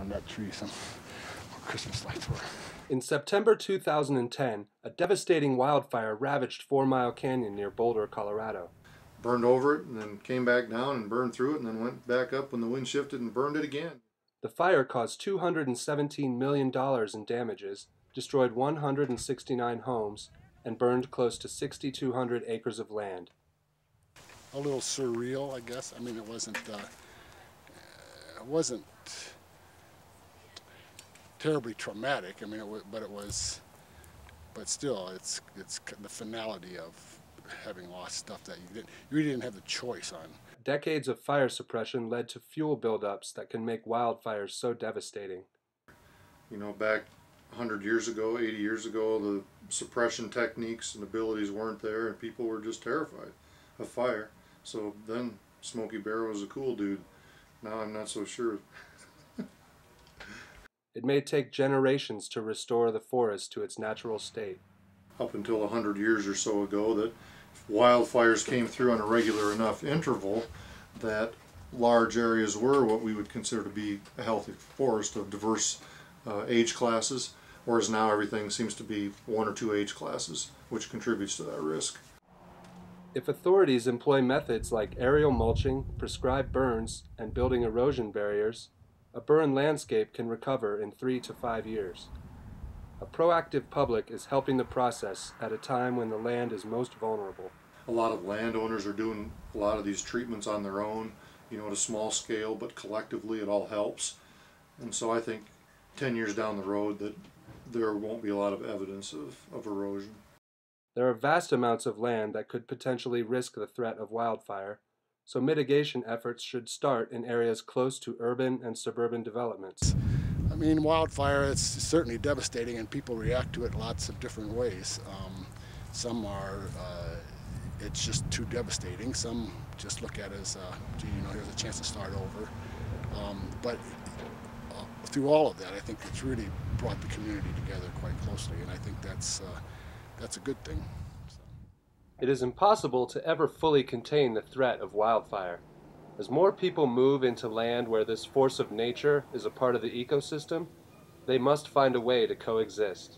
on that tree some Christmas lights were. In September 2010, a devastating wildfire ravaged Fourmile Canyon near Boulder, Colorado. Burned over it and then came back down and burned through it and then went back up when the wind shifted and burned it again. The fire caused $217 million in damages, destroyed 169 homes, and burned close to 6,200 acres of land. A little surreal, I guess. I mean, it wasn't terribly traumatic. I mean, but still, it's the finality of having lost stuff that you really didn't have the choice on. Decades of fire suppression led to fuel buildups that can make wildfires so devastating. You know, back 100 years ago, 80 years ago, the suppression techniques and abilities weren't there, and people were just terrified of fire. So then Smokey Bear was a cool dude. Now I'm not so sure. It may take generations to restore the forest to its natural state. Up until 100 years or so ago, that wildfires came through on a regular enough interval that large areas were what we would consider to be a healthy forest of diverse age classes, whereas now everything seems to be one or two age classes, which contributes to that risk. If authorities employ methods like aerial mulching, prescribed burns, and building erosion barriers, a burned landscape can recover in 3 to 5 years. A proactive public is helping the process at a time when the land is most vulnerable. A lot of landowners are doing a lot of these treatments on their own, you know, at a small scale, but collectively it all helps. And so I think 10 years down the road that there won't be a lot of evidence of erosion. There are vast amounts of land that could potentially risk the threat of wildfire, so mitigation efforts should start in areas close to urban and suburban developments. I mean, wildfire, it's certainly devastating, and people react to it lots of different ways. Some are, it's just too devastating. Some just look at it as, gee, you know, here's a chance to start over. But through all of that, I think it's really brought the community together quite closely, and I think that's a good thing. So. It is impossible to ever fully contain the threat of wildfire. As more people move into land where this force of nature is a part of the ecosystem, they must find a way to coexist.